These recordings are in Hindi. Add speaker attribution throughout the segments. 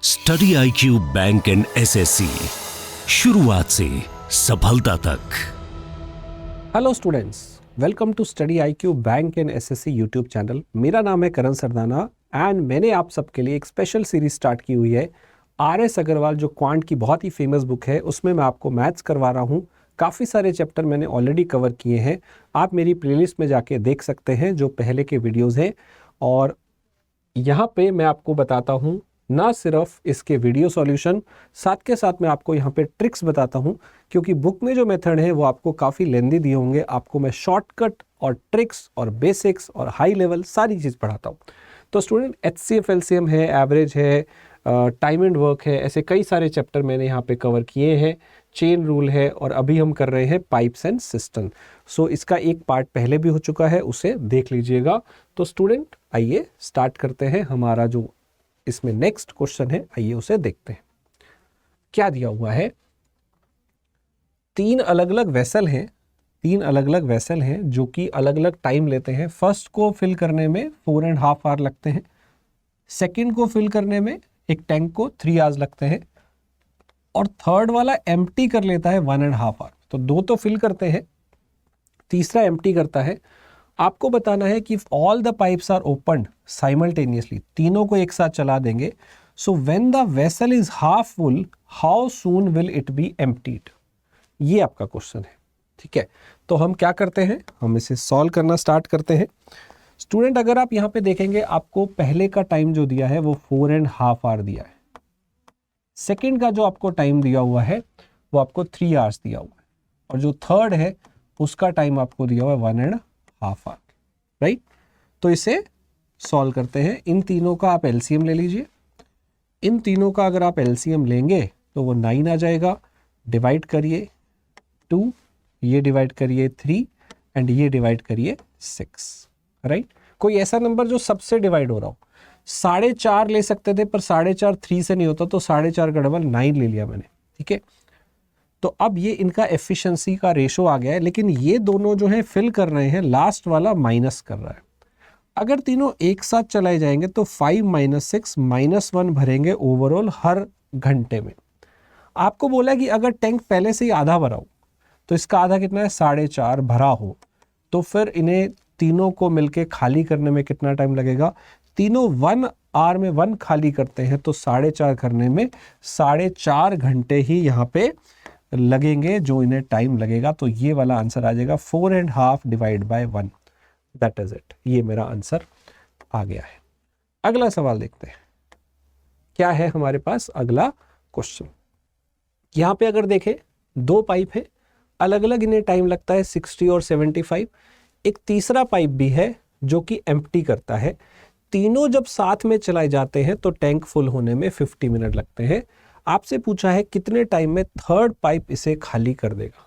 Speaker 1: Study IQ bank and SSC, शुरुआत से सफलता तक।
Speaker 2: Hello students, welcome to study IQ bank and SSC YouTube channel. मेरा नाम है करण सरदाना एंड मैंने आप सबके लिए एक स्पेशल सीरीज स्टार्ट की हुई है। RS अग्रवाल जो क्वांट की बहुत ही फेमस बुक है, उसमें मैं आपको मैथ्स करवा रहा हूँ। काफ़ी सारे चैप्टर मैंने ऑलरेडी कवर किए हैं, आप मेरी प्लेलिस्ट में जाके देख सकते हैं जो पहले के वीडियोज़ हैं। और यहाँ पे मैं आपको बताता हूँ ना सिर्फ इसके वीडियो सॉल्यूशन, साथ के साथ मैं आपको यहाँ पे ट्रिक्स बताता हूँ, क्योंकि बुक में जो मेथड है वो आपको काफ़ी लेंदी दिए होंगे। आपको मैं शॉर्टकट और ट्रिक्स और बेसिक्स और हाई लेवल सारी चीज़ पढ़ाता हूँ। तो स्टूडेंट, HCF LCM है, एवरेज है, टाइम एंड वर्क है, ऐसे कई सारे चैप्टर मैंने यहाँ पे कवर किए हैं। चेन रूल है और अभी हम कर रहे हैं पाइप्स एंड सिस्टम। सो इसका एक पार्ट पहले भी हो चुका है, उसे देख लीजिएगा। तो स्टूडेंट, आइए स्टार्ट करते हैं। हमारा जो इसमें नेक्स्ट क्वेश्चन है, आइए उसे देखते हैं। क्या दिया हुआ है? तीन अलग अलग वेसल हैं जो कि अलग अलग टाइम लेते हैं। फर्स्ट को फिल करने में 4.5 आवर लगते हैं, सेकंड को फिल करने में एक टैंक को 3 आवर्स लगते हैं, और थर्ड वाला एम्प्टी कर लेता है 1.5 आवर। तो दो तो फिल करते हैं, तीसरा एम्प्टी करता है। आपको बताना है कि all the pipes are opened simultaneously, तीनों को एक साथ चला देंगे। So when the vessel is half full, how soon will it be emptied? ये आपका क्वेश्चन है, ठीक है। तो हम क्या करते हैं, हम इसे सॉल्व करना स्टार्ट करते हैं। स्टूडेंट, अगर आप यहाँ पे देखेंगे, आपको पहले का टाइम जो दिया है वो 4.5 आवर दिया है। सेकेंड का जो आपको टाइम दिया हुआ है वो आपको 3 आवर्स दिया हुआ है, और जो थर्ड है उसका टाइम आपको दिया हुआ है 1.5 आवर, राइट। तो इसे सॉल्व करते हैं। इन तीनों का आप LCM ले लीजिए। इन तीनों का अगर आप LCM लेंगे तो वो 9 आ जाएगा। डिवाइड करिए 2, ये डिवाइड करिए 3, एंड ये डिवाइड करिए 6, राइट। कोई ऐसा नंबर जो सबसे डिवाइड हो रहा हो। 4.5 ले सकते थे, पर 4.5 3 से नहीं होता, तो 4.5 का डबल 9 ले लिया मैंने, ठीक है। तो अब ये इनका एफिशिएंसी का रेशो आ गया है, लेकिन ये दोनों जो है फिल कर रहे हैं, लास्ट वाला माइनस कर रहा है। अगर तीनों एक साथ चलाए जाएंगे तो 5 - 6 -1 भरेंगे ओवरऑल हर घंटे में। आपको बोला कि अगर टैंक पहले से ही आधा भरा हो, तो इसका आधा कितना है, 4.5 भरा हो, तो फिर इन्हें तीनों को मिलके खाली करने में कितना टाइम लगेगा? तीनों 1 आवर में 1 खाली करते हैं, तो 4.5 करने में 4.5 घंटे ही यहाँ पे लगेंगे, जो इन्हें टाइम लगेगा। तो ये वाला आंसर आ जाएगा 4.5 divide by 1, that is it. ये मेरा आंसर आ गया है। अगला सवाल देखते हैं, क्या है हमारे पास अगला क्वेश्चन। यहाँ पे अगर देखें, 2 पाइप है, अलग अलग इन्हें टाइम लगता है 60 और 75। एक तीसरा पाइप भी है जो कि एम्प्टी करता है। तीनों जब साथ में चलाए जाते हैं तो टैंक फुल होने में 50 मिनट लगते हैं। आपसे पूछा है कितने टाइम में थर्ड पाइप इसे खाली कर देगा।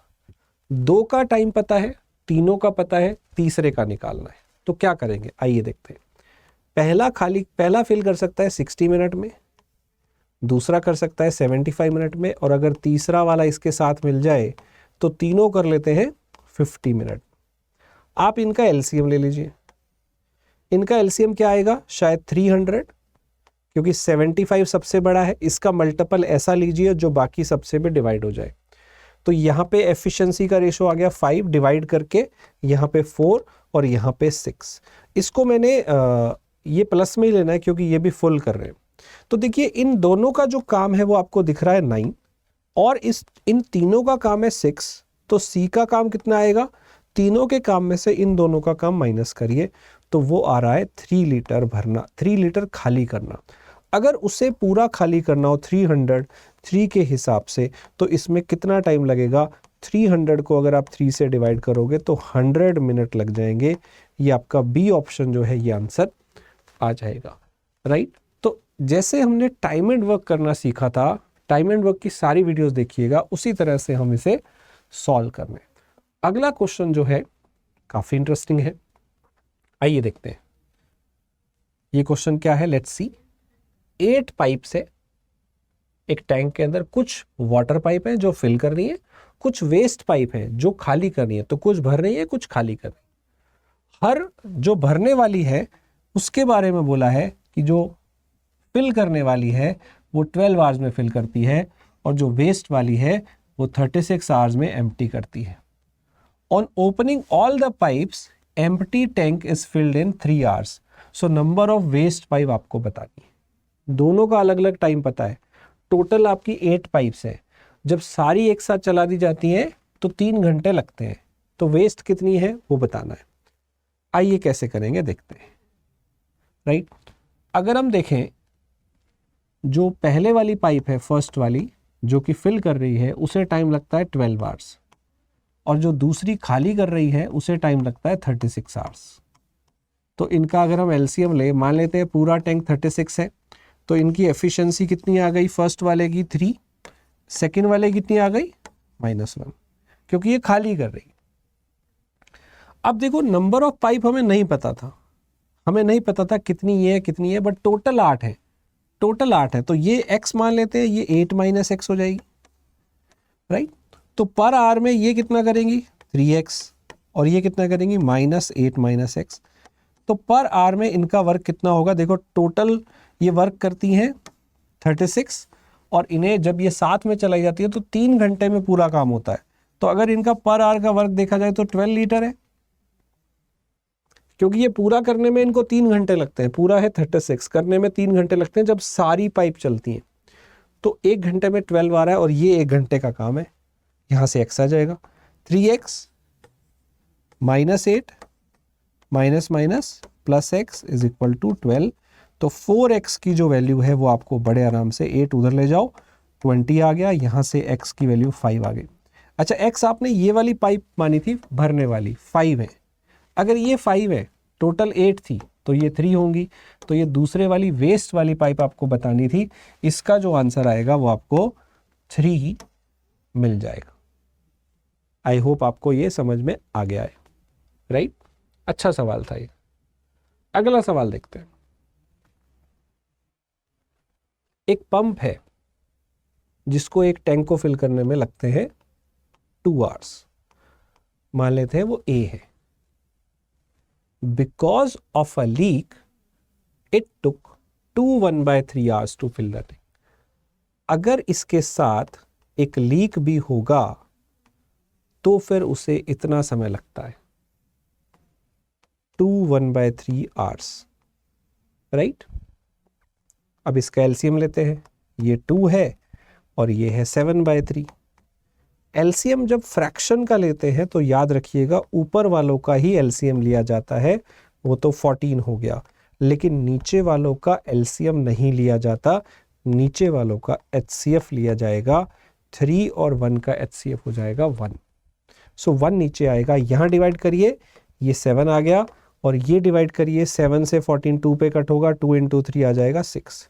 Speaker 2: 2 का टाइम पता है, तीनों का पता है, तीसरे का निकालना है। तो क्या करेंगे, आइए देखते हैं। पहला फिल कर सकता है 60 मिनट में, दूसरा कर सकता है 75 मिनट में, और अगर तीसरा वाला इसके साथ मिल जाए तो तीनों कर लेते हैं 50 मिनट। आप इनका LCM ले लीजिए। इनका LCM क्या आएगा, शायद 300, क्योंकि 75 सबसे बड़ा है। इसका मल्टीपल ऐसा लीजिए जो बाकी सबसे भी डिवाइड हो जाए। तो यहाँ पे एफिशिएंसी का रेशो आ गया 5 डिवाइड करके, यहाँ पे 4 और यहाँ पे 6। इसको मैंने ये प्लस में ही लेना है क्योंकि ये भी फुल कर रहे हैं। तो देखिए, इन दोनों का जो काम है वो आपको दिख रहा है 9, और इन तीनों का काम है 6। तो C का काम कितना आएगा? तीनों के काम में से इन दोनों का काम माइनस करिए, तो वो आ रहा है 3 लीटर भरना, 3 लीटर खाली करना। अगर उसे पूरा खाली करना हो 303 के हिसाब से, तो इसमें कितना टाइम लगेगा? 300 को अगर आप 3 से डिवाइड करोगे तो 100 मिनट लग जाएंगे। ये आपका B ऑप्शन जो है ये आंसर आ जाएगा, राइट। तो जैसे हमने टाइम एंड वर्क करना सीखा था, टाइम एंड वर्क की सारी वीडियोस देखिएगा, उसी तरह से हम इसे सॉल्व करने। अगला क्वेश्चन जो है काफी इंटरेस्टिंग है, आइए देखते हैं। ये क्वेश्चन क्या है, लेट्स सी। 8 पाइप से एक टैंक के अंदर कुछ वाटर पाइप है जो फिल कर रही है, कुछ वेस्ट पाइप है जो खाली कर रही है। तो कुछ भर रही है, कुछ खाली कर रही है। हर जो भरने वाली है उसके बारे में बोला है कि जो फिल करने वाली है वो 12 आवर्स में फिल करती है और जो वेस्ट वाली है वो 36 आवर्स में एम्प्टी करती है। On opening all the pipes empty tank is filled in 3 hours. So number of waste pipe आपको बतानी है। दोनों का अलग अलग टाइम पता है। टोटल आपकी 8 पाइप्स है, जब सारी एक साथ चला दी जाती हैं तो 3 घंटे लगते हैं, तो वेस्ट कितनी है वो बताना है। आइए कैसे करेंगे देखते हैं। राइट, अगर हम देखें जो पहले वाली पाइप है, फर्स्ट वाली जो कि फिल कर रही है, उसे टाइम लगता है 12 आवर्स, और जो दूसरी खाली कर रही है उसे टाइम लगता है 36 आवर्स। तो इनका अगर हम एलसीएम ले, मान लेते हैं पूरा टैंक 36 है, तो इनकी एफिशिएंसी कितनी आ गई, फर्स्ट वाले की 3, सेकेंड वाले कितनी आ गई -1, क्योंकि ये खाली कर रही। अब देखो नंबर ऑफ पाइप हमें नहीं पता था, हमें नहीं पता था कितनी ये है कितनी है, बट टोटल 8 है, टोटल 8 है, तो ये x मान लेते हैं, ये 8 - x हो जाएगी। राइट, तो पर आवर में ये कितना करेंगी 3x, और ये कितना करेंगी -8 - x। तो पर आवर में इनका वर्क कितना होगा, देखो टोटल ये वर्क करती हैं 36, और इन्हें जब ये साथ में चलाई जाती है तो 3 घंटे में पूरा काम होता है। तो अगर इनका पर आवर का वर्क देखा जाए तो 12 लीटर है, क्योंकि ये पूरा करने में इनको 3 घंटे लगते हैं, पूरा है 36, करने में 3 घंटे लगते हैं जब सारी पाइप चलती हैं। तो 1 घंटे में 12 आ रहा है और ये 1 घंटे का काम है। यहाँ से x आ जाएगा 3x -8 - x is equal to 12। तो 4x की जो वैल्यू है वो आपको बड़े आराम से 8 उधर ले जाओ, 20 आ गया, यहाँ से x की वैल्यू 5 आ गई। अच्छा, x आपने ये वाली पाइप मानी थी भरने वाली, 5 है। अगर ये 5 है, टोटल 8 थी, तो ये 3 होंगी, तो ये दूसरे वाली वेस्ट वाली पाइप आपको बतानी थी। इसका जो आंसर आएगा वो आपको 3 मिल जाएगा। आई होप आपको ये समझ में आ गया है। राइट, अच्छा सवाल था ये। अगला सवाल देखते हैं। एक पंप है जिसको एक टैंक को फिल करने में लगते हैं 2 आवर्स, मान लेते हैं वो A है। Because of a leak, it took 1/3 hours to fill the tank. अगर इसके साथ एक लीक भी होगा तो फिर उसे इतना समय लगता है, 1/3 hours। राइट, अब इसका एलसीएम लेते हैं, ये 2 है और ये है 7/3। एलसीएम जब फ्रैक्शन का लेते हैं तो याद रखिएगा ऊपर वालों का ही एलसीएम लिया जाता है, वो तो 14 हो गया, लेकिन नीचे वालों का एलसीएम नहीं लिया जाता, नीचे वालों का एचसीएफ लिया जाएगा। 3 और 1 का एचसीएफ हो जाएगा 1। सो 1 नीचे आएगा, यहाँ डिवाइड करिए, ये 7 आ गया, और ये डिवाइड करिए, 7 से 14 2 पे कट होगा, 2 × 3 आ जाएगा 6,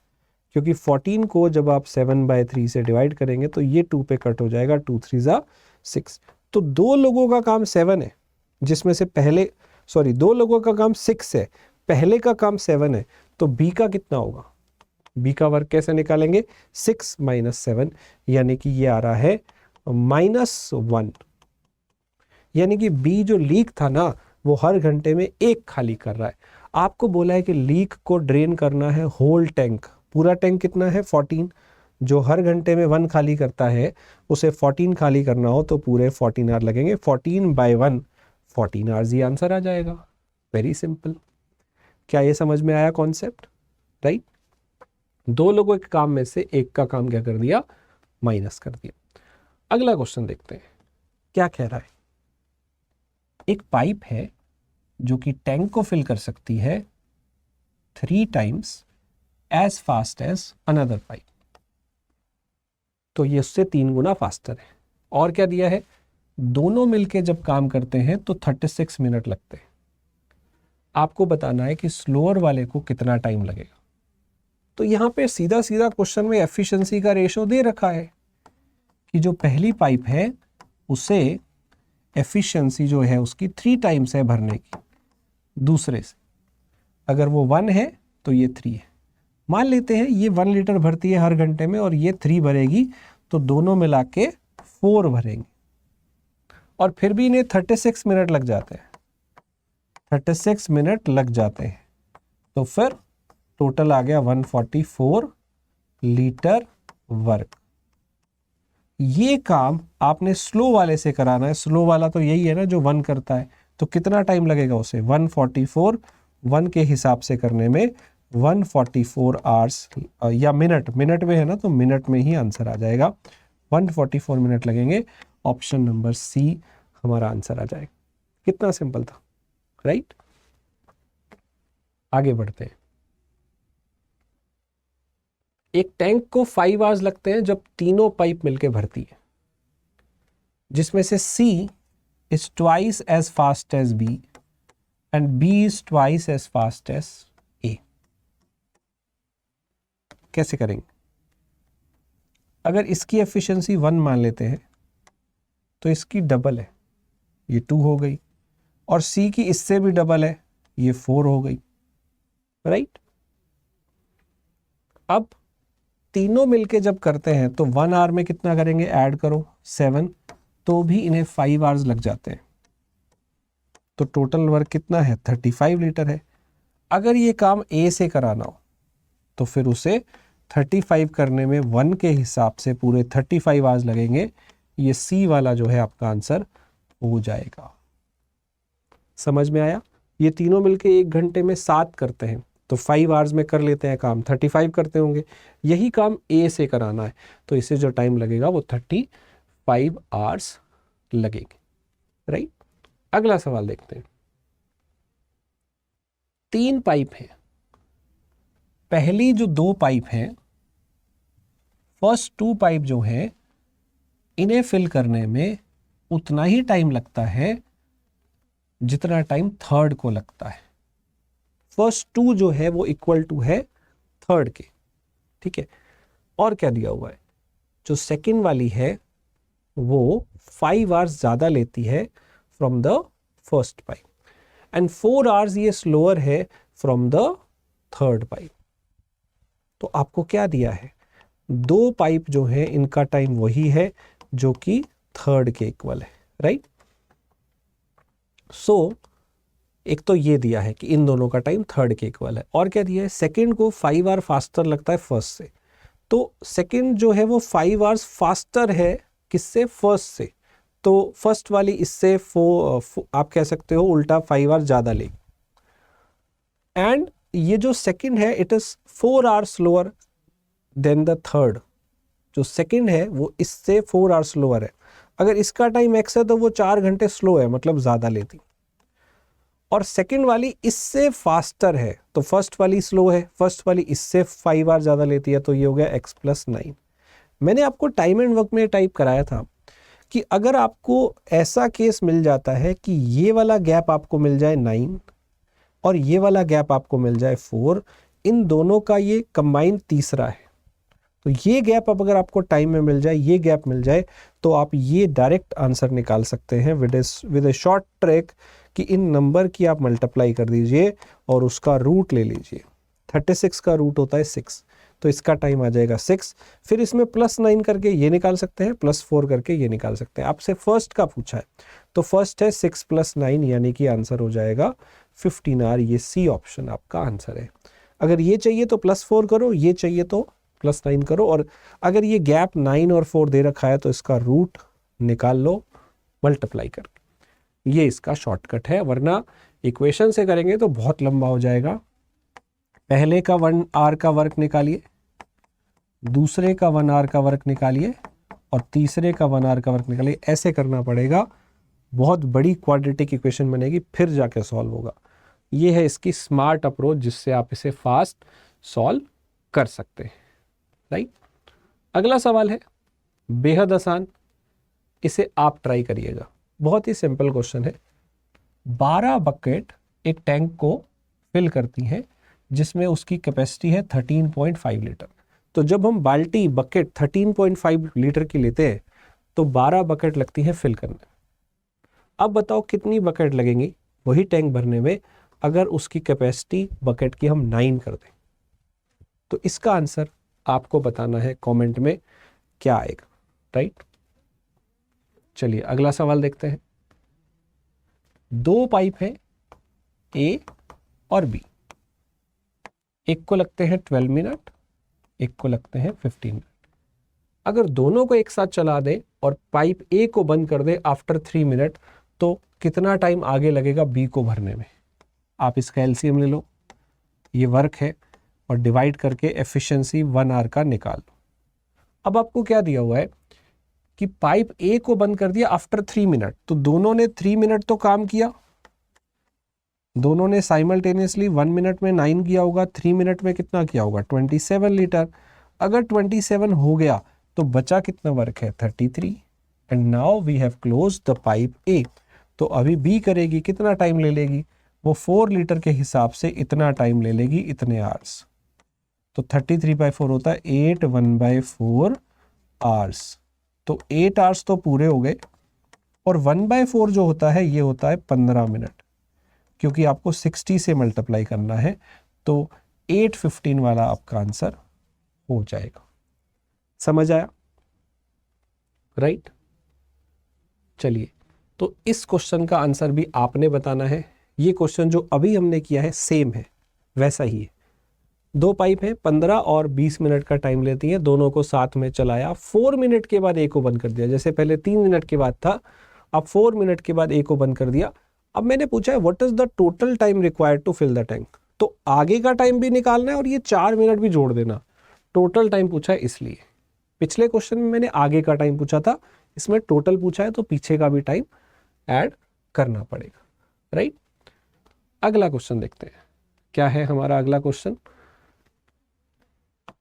Speaker 2: क्योंकि 14 को जब आप 7/3 से डिवाइड करेंगे तो ये 2 पे कट हो जाएगा, 2 × 3 = 6। तो 2 लोगों का काम 7 है, जिसमें से पहले 2 लोगों का काम 6 है, पहले का काम 7 है, तो बी का कितना होगा, बी का वर्क कैसे निकालेंगे, 6 - 7, यानी कि ये आ रहा है -1। यानी कि बी जो लीक था ना वो हर घंटे में 1 खाली कर रहा है। आपको बोला है कि लीक को ड्रेन करना है होल टैंक, पूरा टैंक कितना है 14, जो हर घंटे में 1 खाली करता है उसे 14 खाली करना हो तो पूरे 14 आवर लगेंगे, 14/1 14 आवर्स ही आंसर आ जाएगा। Very simple. क्या ये समझ में आया कॉन्सेप्ट? राइट, 2 लोगों के काम में से एक का काम क्या कर दिया, माइनस कर दिया। अगला क्वेश्चन देखते हैं क्या कह रहा है। एक पाइप है जो कि टैंक को फिल कर सकती है 3 times as fast as another pipe, तो ये उससे 3 गुना फास्टर है। और क्या दिया है, दोनों मिलके जब काम करते हैं तो 36 मिनट लगते हैं। आपको बताना है कि स्लोअर वाले को कितना टाइम लगेगा। तो यहाँ पे सीधा सीधा क्वेश्चन में एफिशिएंसी का रेशो दे रखा है कि जो पहली पाइप है उसे एफिशिएंसी जो है उसकी 3 times है भरने की दूसरे से। अगर वो 1 है तो ये 3 है। मान लेते हैं ये 1 लीटर भरती है हर घंटे में और ये 3 भरेगी, तो दोनों मिला के 4 भरेंगे, और फिर भी इन्हें 36 मिनट लग जाते हैं, 36 मिनट लग जाते हैं। तो फिर टोटल आ गया 144 लीटर वर्क। ये काम आपने स्लो वाले से कराना है। स्लो वाला तो यही है ना जो 1 करता है, तो कितना टाइम लगेगा उसे 144 1 के हिसाब से करने में 144 आवर्स या मिनट में है ना, तो मिनट में ही आंसर आ जाएगा। 144 मिनट लगेंगे। ऑप्शन नंबर सी हमारा आंसर आ जाएगा। कितना सिंपल था, राइट। आगे बढ़ते हैं। एक टैंक को 5 आवर्स लगते हैं जब तीनों पाइप मिलके भरती है, जिसमें से C is twice as fast as B and B is twice as fast as A। कैसे करेंगे? अगर इसकी एफिशिएंसी 1 मान लेते हैं तो इसकी डबल है, ये 2 हो गई, और C की इससे भी डबल है, ये 4 हो गई, राइट। अब तीनों मिलके जब करते हैं तो 1 आवर में कितना करेंगे, ऐड करो 7, तो भी इन्हें 5 आवर्स लग जाते हैं। तो टोटल वर्क कितना है, 35 लीटर है। अगर ये काम A से कराना हो तो फिर उसे 35 करने में 1 के हिसाब से पूरे 35 आवर्स लगेंगे। ये C वाला जो है आपका आंसर हो जाएगा। समझ में आया? ये तीनों मिलके 1 घंटे में 7 करते हैं, तो 5 आवर्स में कर लेते हैं काम, 35 करते होंगे। यही काम A से कराना है तो इसे जो टाइम लगेगा वो 35 आवर्स लगेंगे, राइट। अगला सवाल देखते हैं। 3 पाइप हैं। पहली जो 2 पाइप हैं, फर्स्ट 2 पाइप जो हैं, इन्हें फिल करने में उतना ही टाइम लगता है जितना टाइम थर्ड को लगता है। फर्स्ट 2 जो है वो इक्वल टू है थर्ड के, ठीक है। और क्या दिया हुआ है, जो सेकंड वाली है वो 5 आवर्स ज़्यादा लेती है from the first pipe, and 4 hours ये स्लोअर है फ्रॉम द थर्ड पाइप। तो आपको क्या दिया है, 2 पाइप जो है इनका टाइम वही है जो कि थर्ड के इक्वल है, राइट। सो एक तो ये दिया है कि इन दोनों का टाइम थर्ड के इक्वल है, और क्या दिया है, सेकंड को 5 आवर फास्टर लगता है फर्स्ट से। तो सेकंड जो है वो 5 आवर्स फास्टर है किससे, फर्स्ट से। तो फर्स्ट वाली इससे आप कह सकते हो उल्टा 5 आवर्स ज़्यादा लेगी। एंड ये जो सेकंड है it is 4 hours slower then the third. जो सेकंड है वो इससे 4 आवर्स स्लोअर है। अगर इसका टाइम x है तो वो 4 घंटे स्लो है, मतलब ज़्यादा लेती। और सेकंड वाली इससे फास्टर है, तो फर्स्ट वाली स्लो है, फर्स्ट वाली इससे 5 आवर ज़्यादा लेती है, तो ये हो गया x + 9। मैंने आपको टाइम एंड वर्क में टाइप कराया था कि अगर आपको ऐसा केस मिल जाता है कि ये वाला गैप आपको मिल जाए 9 और ये वाला गैप आपको मिल जाए 4, इन दोनों का ये कंबाइन तीसरा है, तो ये गैप अब अगर आपको टाइम में मिल जाए, ये गैप मिल जाए, तो आप ये डायरेक्ट आंसर निकाल सकते हैं विद ए शॉर्ट ट्रिक कि इन नंबर की आप मल्टीप्लाई कर दीजिए और उसका रूट ले लीजिए। 36 का रूट होता है 6, तो इसका टाइम आ जाएगा 6। फिर इसमें +9 करके ये निकाल सकते हैं, +4 करके ये निकाल सकते हैं। आपसे फर्स्ट का पूछा है तो फर्स्ट है 6 + 9, यानी कि आंसर हो जाएगा 15 आवर। ये सी ऑप्शन आपका आंसर है। अगर ये चाहिए तो +4 करो, ये चाहिए तो +9 करो, और अगर ये गैप 9 और 4 दे रखा है तो इसका रूट निकाल लो मल्टीप्लाई करके। ये इसका शॉर्टकट है, वरना इक्वेशन से करेंगे तो बहुत लंबा हो जाएगा। पहले का 1 आवर का वर्क निकालिए, दूसरे का 1 आवर का वर्क निकालिए, और तीसरे का 1 आवर का वर्क निकालिए। ऐसे करना पड़ेगा, बहुत बड़ी क्वाड्रेटिक इक्वेशन बनेगी, फिर जाके सॉल्व होगा। ये है इसकी स्मार्ट अप्रोच जिससे आप इसे फास्ट सॉल्व कर सकते हैं, राइट। अगला सवाल है बेहद आसान, इसे आप ट्राई करिएगा। बहुत ही सिंपल क्वेश्चन है। 12 बकेट एक टैंक को फिल करती हैं जिसमें उसकी कैपेसिटी है 13.5 लीटर। तो जब हम बाल्टी बकेट 13.5 लीटर की लेते हैं तो 12 बकेट लगती है फिल करने में। अब बताओ कितनी बकेट लगेंगी वही टैंक भरने में अगर उसकी कैपेसिटी बकेट की हम 9 कर दें। तो इसका आंसर आपको बताना है कमेंट में क्या आएगा, राइट। चलिए अगला सवाल देखते हैं। 2 पाइप हैं A और B, एक को लगते हैं 12 मिनट, एक को लगते हैं 15 मिनट। अगर दोनों को एक साथ चला दें और पाइप ए को बंद कर दे आफ्टर 3 मिनट, तो कितना टाइम आगे लगेगा बी को भरने में? आप इसका एलसीएम ले लो, ये वर्क है, और डिवाइड करके एफिशिएंसी 1 आवर का निकाल लो। अब आपको क्या दिया हुआ है कि पाइप ए को बंद कर दिया आफ्टर 3 मिनट, तो दोनों ने 3 मिनट तो काम किया, दोनों ने साइमल्टेनियसली 1 मिनट में 9 किया होगा, 3 मिनट में कितना किया होगा? 27 लीटर। अगर 27 हो गया तो बचा कितना वर्क है? 33। And now we have close the pipe A. तो अभी बी करेगी, कितना टाइम ले लेगी? वो 4 लीटर के हिसाब से इतना टाइम ले लेगी, इतने आवर्स। तो 33/4 होता है 8 1/4 आवर्स। तो 8 आवर्स तो पूरे हो गए, और 1/4 जो होता है ये होता है 15 मिनट, क्योंकि आपको 60 से मल्टीप्लाई करना है, तो 8:15 वाला आपका आंसर हो जाएगा। समझ आया? राइट। चलिए, तो इस क्वेश्चन का आंसर भी आपने बताना है। ये क्वेश्चन जो अभी हमने किया है सेम है, वैसा ही है। 2 पाइप है, 15 और 20 मिनट का टाइम लेती है, दोनों को साथ में चलाया, 4 मिनट के बाद ए को बंद कर दिया। जैसे पहले 3 मिनट के बाद था, अब 4 मिनट के बाद ए को बंद कर दिया। अब मैंने पूछा है what is the total time required to fill the tank, तो आगे का टाइम भी निकालना है और ये 4 मिनट भी जोड़ देना। टोटल टाइम पूछा है इसलिए, पिछले क्वेश्चन में मैंने आगे का टाइम पूछा था, इसमें टोटल पूछा है तो पीछे का भी टाइम ऐड करना पड़ेगा। राइट। अगला क्वेश्चन देखते हैं, क्या है हमारा अगला क्वेश्चन।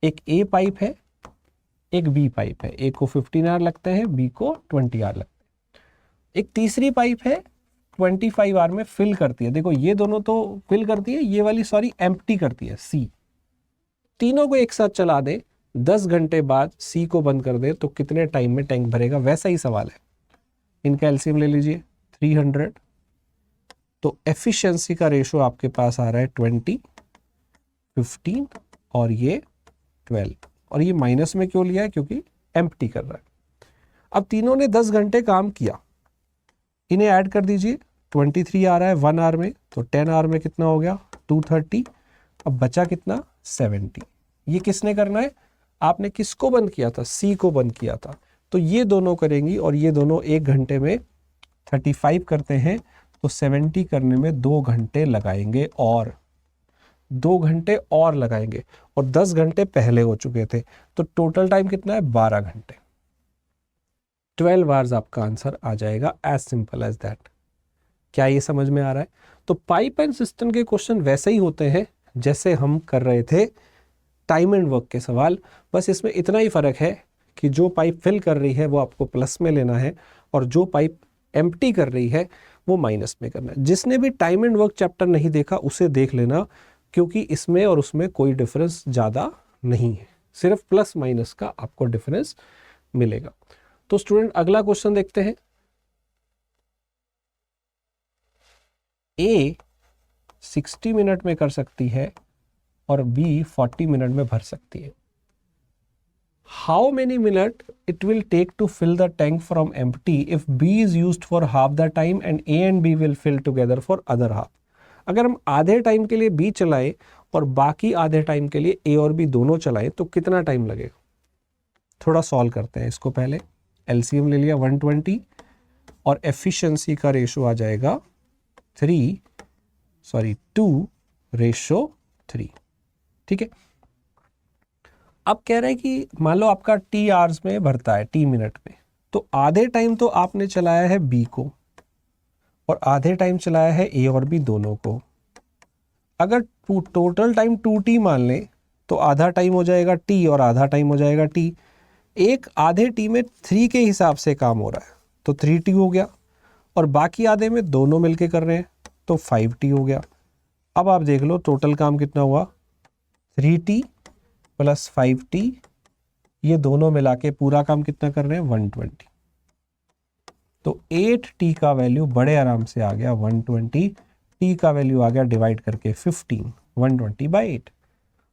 Speaker 2: एक ए पाइप है, एक बी पाइप है, ए को 15 आवर लगते हैं, बी को 20 आवर लगते हैं। एक तीसरी पाइप है, 25 आवर में फिल करती है। देखो ये दोनों तो फिल करती है, ये वाली सॉरी एम्प्टी करती है, सी। तीनों को एक साथ चला दे, 10 घंटे बाद सी को बंद कर दे, तो कितने टाइम में टैंक भरेगा? वैसा ही सवाल है। इनका एलसीएम ले लीजिए 300, तो एफिशिएंसी का रेशो आपके पास आ रहा है 20, 15 और ये 12। और ये माइनस में क्यों लिया है? क्योंकि एम्प्टी कर रहा है। अब तीनों ने 10 घंटे काम किया, इन्हें ऐड कर दीजिए, 23 आ रहा है 1 आवर में, तो 10 आवर में कितना हो गया? 230। अब बचा कितना? 70। ये किसने करना है? आपने किसको बंद किया था? सी को बंद किया था। तो ये दोनों करेंगी, और ये दोनों 1 घंटे में 35 करते हैं, तो 70 करने में 2 घंटे लगाएंगे, और 2 घंटे और लगाएंगे, और 10 घंटे पहले हो चुके थे, तो टोटल टाइम कितना है? 12 घंटे। 12 आवर्स आपका आंसर आ जाएगा, एज सिंपल एज दैट। क्या ये समझ में आ रहा है? तो पाइप एंड सिस्टम के क्वेश्चन वैसे ही होते हैं जैसे हम कर रहे थे टाइम एंड वर्क के सवाल, बस इसमें इतना ही फर्क है कि जो पाइप फिल कर रही है वो आपको प्लस में लेना है, और जो पाइप एम्प्टी कर रही है वो माइनस में करना है। जिसने भी टाइम एंड वर्क चैप्टर नहीं देखा उसे देख लेना, क्योंकि इसमें और उसमें कोई डिफरेंस ज़्यादा नहीं है, सिर्फ प्लस माइनस का आपको डिफरेंस मिलेगा। तो स्टूडेंट अगला क्वेश्चन देखते हैं। ए 60 मिनट में कर सकती है और बी 40 मिनट में भर सकती है। How many minute it will take to fill the tank from empty if B is used for half the time and A and B will fill together for other half. अगर हम आधे टाइम के लिए बी चलाएं और बाकी आधे टाइम के लिए ए और बी दोनों चलाएं तो कितना टाइम लगेगा? थोड़ा सॉल्व करते हैं इसको। पहले एलसीएम ले लिया 120, और एफिशिएंसी का रेशो आ जाएगा 2:3। ठीक है। अब कह रहे हैं कि मान लो आपका टी आवर्स में भरता है, टी मिनट में, तो आधे टाइम तो आपने चलाया है बी को और आधे टाइम चलाया है ए और बी दोनों को। अगर टोटल टाइम 2t मान लें तो आधा टाइम हो जाएगा टी और आधा टाइम हो जाएगा टी। एक आधे टी में 3 के हिसाब से काम हो रहा है तो 3t हो गया, और बाकी आधे में दोनों मिलके कर रहे हैं तो 5t हो गया। अब आप देख लो टोटल काम कितना हुआ, 3t प्लस 5t, ये दोनों मिला के पूरा काम कितना कर रहे हैं? 120। तो 8t का वैल्यू बड़े आराम से आ गया 120, t का वैल्यू आ गया डिवाइड करके 15, 120/8।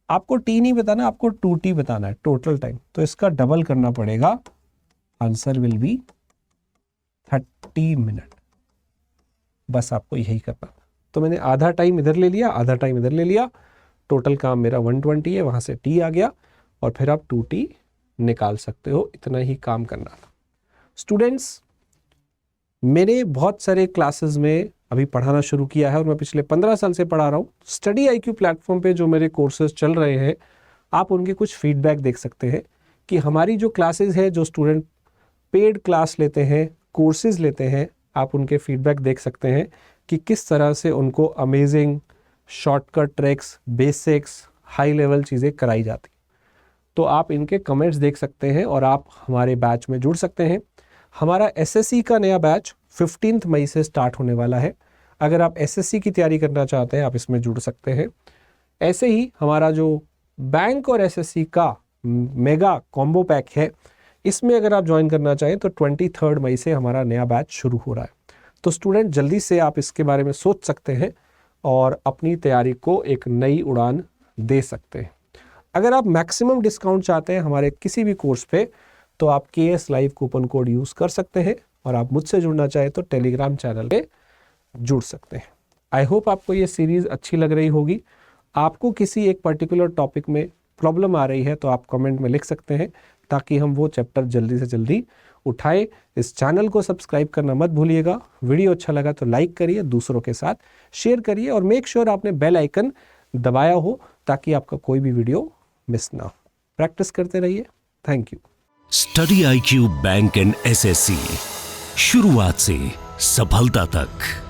Speaker 2: आपको t नहीं बताना, आपको 2t बताना है टोटल टाइम, तो इसका डबल करना पड़ेगा, आंसर विल बी 30 मिनट। बस आपको यही करना। तो मैंने आधा टाइम इधर ले लिया, आधा टाइम इधर ले लिया, टोटल काम मेरा 120 है, वहां से t आ गया, और फिर आप 2T निकाल सकते हो। इतना ही काम करना था। स्टूडेंट्स, मैंने बहुत सारे क्लासेस में अभी पढ़ाना शुरू किया है और मैं पिछले 15 साल से पढ़ा रहा हूँ। स्टडी IQ प्लेटफॉर्म पे जो मेरे कोर्सेज चल रहे हैं, आप उनके कुछ फीडबैक देख सकते हैं कि हमारी जो क्लासेस है, जो स्टूडेंट पेड क्लास लेते हैं, कोर्सेज लेते हैं, आप उनके फीडबैक देख सकते हैं कि किस तरह से उनको amazing shortcut tricks, basics, high level चीज़ें कराई जाती। तो आप इनके कमेंट्स देख सकते हैं और आप हमारे बैच में जुड़ सकते हैं। हमारा SSC का नया बैच 15 मई से स्टार्ट होने वाला है। अगर आप SSC की तैयारी करना चाहते हैं, आप इसमें जुड़ सकते हैं। ऐसे ही हमारा जो बैंक और SSC का मेगा कॉम्बो पैक है, इसमें अगर आप ज्वाइन करना चाहें तो 23 मई से हमारा नया बैच शुरू हो रहा है। तो स्टूडेंट, जल्दी से आप इसके बारे में सोच सकते हैं और अपनी तैयारी को एक नई उड़ान दे सकते हैं। अगर आप मैक्सिमम डिस्काउंट चाहते हैं हमारे किसी भी कोर्स पे, तो आप KS live coupon code use कर सकते हैं और आप मुझसे जुड़ना चाहें तो टेलीग्राम चैनल पे जुड़ सकते हैं। आई होप आपको ये सीरीज़ अच्छी लग रही होगी। आपको किसी एक पर्टिकुलर टॉपिक में प्रॉब्लम आ रही है तो आप कमेंट में लिख सकते हैं, ताकि हम वो चैप्टर जल्दी से जल्दी उठाएं। इस चैनल को सब्सक्राइब करना मत भूलिएगा। वीडियो अच्छा लगा तो लाइक करिए, दूसरों के साथ शेयर करिए और मेक श्योर आपने बेल आइकन दबाया हो, ताकि आपका कोई भी वीडियो मिस ना हो। प्रैक्टिस करते रहिए। Thank you.
Speaker 1: Study IQ bank and SSC, शुरुआत से सफलता तक।